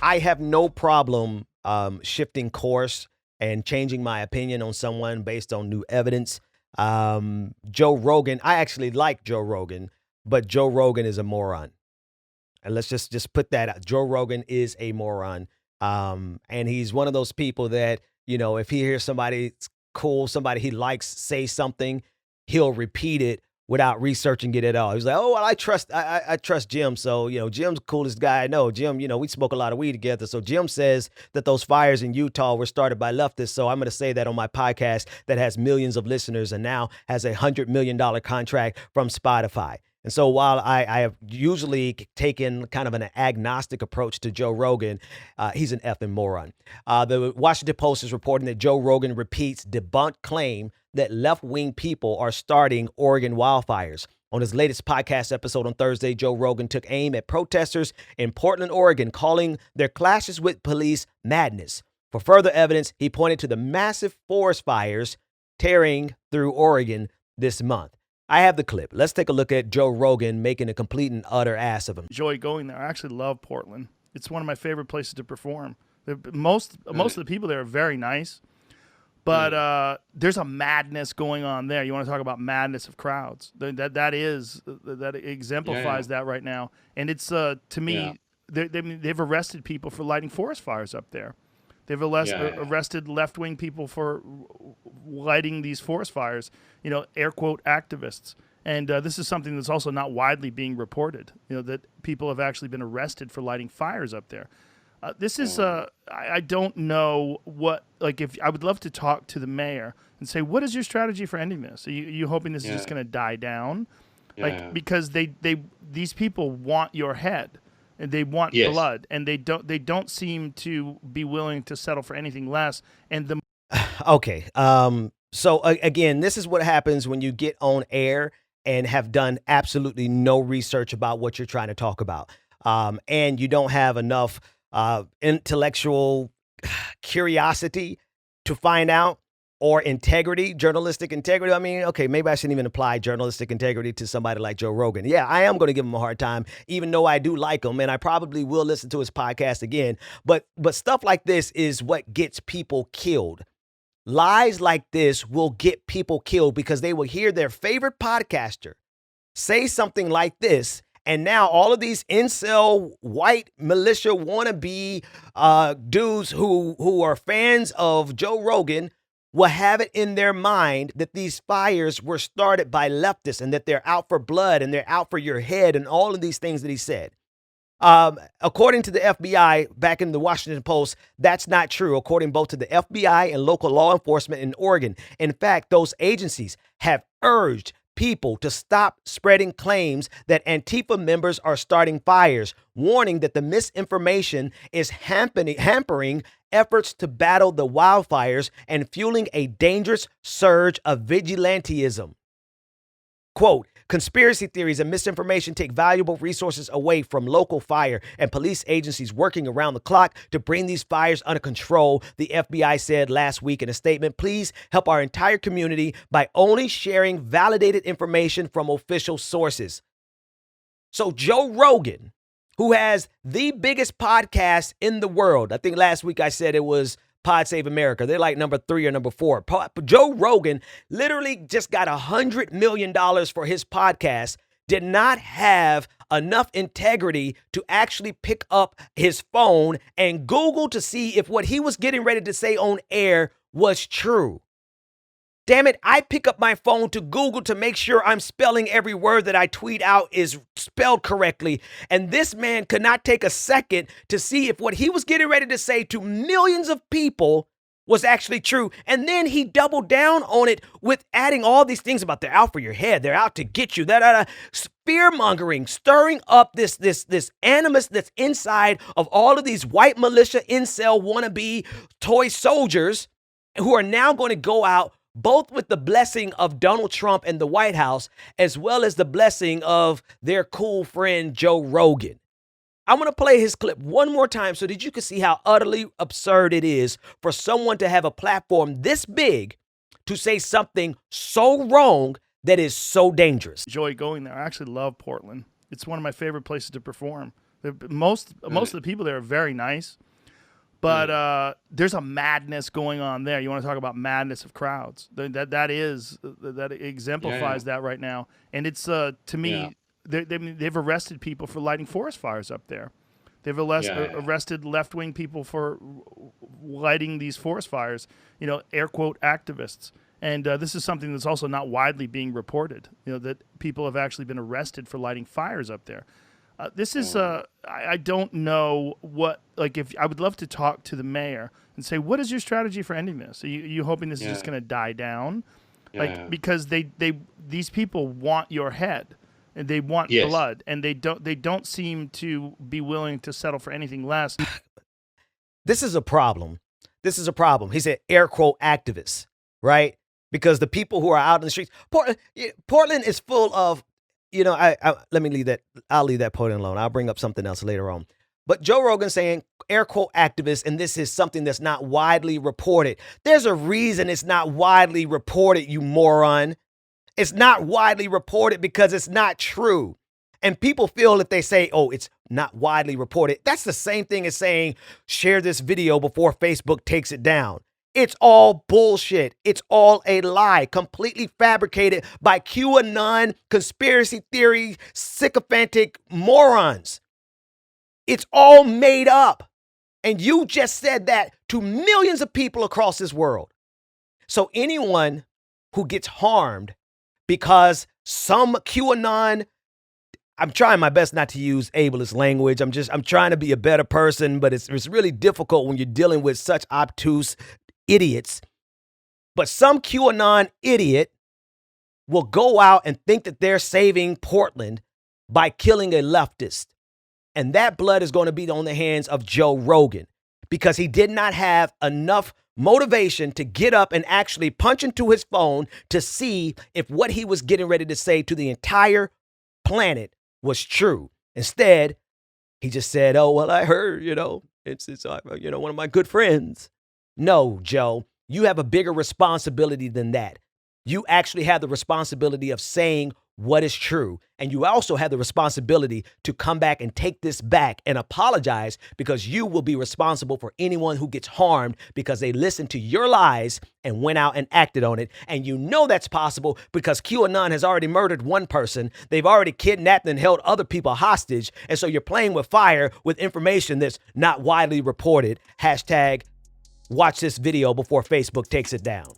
I have no problem shifting course and changing my opinion on someone based on new evidence. Joe Rogan, I actually like Joe Rogan, but Joe Rogan is a moron. And let's just put that out. Joe Rogan is a moron. And he's one of those people that, if he hears somebody cool, somebody he likes say something, he'll repeat it without researching it at all. He's like, oh, well, I trust Jim. So, Jim's the coolest guy I know. Jim, we smoke a lot of weed together. So Jim says that those fires in Utah were started by leftists. So I'm going to say that on my podcast that has millions of listeners and now has $100 million contract from Spotify. And so while I have usually taken kind of an agnostic approach to Joe Rogan, he's an effing moron. The Washington Post is reporting that Joe Rogan repeats debunked claim that left-wing people are starting Oregon wildfires. On his latest podcast episode on Thursday, Joe Rogan took aim at protesters in Portland, Oregon, calling their clashes with police madness. For further evidence, he pointed to the massive forest fires tearing through Oregon this month. I have the clip. Let's take a look at Joe Rogan making a complete and utter ass of him. Enjoy going there. I actually love Portland. It's one of my favorite places to perform. Most of the people there are very nice, but there's a madness going on there. You want to talk about madness of crowds? That exemplifies that right now. And it's to me, they've arrested people for lighting forest fires up there. They've arrested left-wing people for lighting these forest fires, air quote activists. And this is something that's also not widely being reported, that people have actually been arrested for lighting fires up there. This is, I don't know what, if I would love to talk to the mayor and say, what is your strategy for ending this? Are you hoping this is just going to die down? Because these people want your head. And they want blood, and they don't seem to be willing to settle for anything less. And okay, so again, this is what happens when you get on air and have done absolutely no research about what you're trying to talk about, and you don't have enough intellectual curiosity to find out. Or integrity, journalistic integrity. I mean, okay, maybe I shouldn't even apply journalistic integrity to somebody like Joe Rogan. Yeah, I am going to give him a hard time, even though I do like him, and I probably will listen to his podcast again. But stuff like this is what gets people killed. Lies like this will get people killed because they will hear their favorite podcaster say something like this. And now all of these incel white militia wannabe dudes who are fans of Joe Rogan will have it in their mind that these fires were started by leftists and that they're out for blood and they're out for your head and all of these things that he said. According to the FBI, back in the Washington Post, that's not true, according both to the FBI and local law enforcement in Oregon. In fact, those agencies have urged people to stop spreading claims that Antifa members are starting fires, warning that the misinformation is hampering efforts to battle the wildfires and fueling a dangerous surge of vigilantism. Quote, conspiracy theories and misinformation take valuable resources away from local fire and police agencies working around the clock to bring these fires under control, the FBI said last week in a statement. Please help our entire community by only sharing validated information from official sources. So Joe Rogan, who has the biggest podcast in the world, I think last week I said it was Pod Save America. They're like number 3 or number 4. Joe Rogan literally just got $100 million for his podcast, did not have enough integrity to actually pick up his phone and Google to see if what he was getting ready to say on air was true. Damn it, I pick up my phone to Google to make sure I'm spelling every word that I tweet out is spelled correctly. And this man could not take a second to see if what he was getting ready to say to millions of people was actually true. And then he doubled down on it with adding all these things about they're out for your head, they're out to get you, fear-mongering, stirring up this animus that's inside of all of these white militia incel wannabe toy soldiers who are now going to go out both with the blessing of Donald Trump and the White House, as well as the blessing of their cool friend, Joe Rogan. I'm going to play his clip one more time so that you can see how utterly absurd it is for someone to have a platform this big to say something so wrong that is so dangerous. Enjoy going there. I actually love Portland. It's one of my favorite places to perform. Most of the people there are very nice, but there's a madness going on there. You want to talk about madness of crowds? That exemplifies that right now, and it's to me they've arrested people for lighting forest fires up there. They've arrested left-wing people for lighting these forest fires. Air quote activists. And this is something that's also not widely being reported, that people have actually been arrested for lighting fires up there. This is, I don't know if I would love to talk to the mayor and say, what is your strategy for ending this? Are you hoping this is just going to die down? Because these people want your head and they want blood, and they don't seem to be willing to settle for anything less. This is a problem. He said air quote activists, right? Because the people who are out in the streets, Portland is full of, let me leave that. I'll leave that point alone. I'll bring up something else later on. But Joe Rogan saying air quote activists, and this is something that's not widely reported. There's a reason it's not widely reported, you moron. It's not widely reported because it's not true. And people feel if they say, oh, it's not widely reported, that's the same thing as saying, share this video before Facebook takes it down. It's all bullshit. It's all a lie, completely fabricated by QAnon, conspiracy theory, sycophantic morons. It's all made up. And you just said that to millions of people across this world. So anyone who gets harmed because some QAnon, I'm trying my best not to use ableist language. I'm trying to be a better person, but it's really difficult when you're dealing with such obtuse idiots. But some QAnon idiot will go out and think that they're saving Portland by killing a leftist. And that blood is going to be on the hands of Joe Rogan because he did not have enough motivation to get up and actually punch into his phone to see if what he was getting ready to say to the entire planet was true. Instead, he just said, oh, well, I heard, it's one of my good friends. No, Joe, you have a bigger responsibility than that. You actually have the responsibility of saying what is true. And you also have the responsibility to come back and take this back and apologize, because you will be responsible for anyone who gets harmed because they listened to your lies and went out and acted on it. And you know that's possible because QAnon has already murdered one person. They've already kidnapped and held other people hostage. And so you're playing with fire with information that's not widely reported. Hashtag watch this video before Facebook takes it down.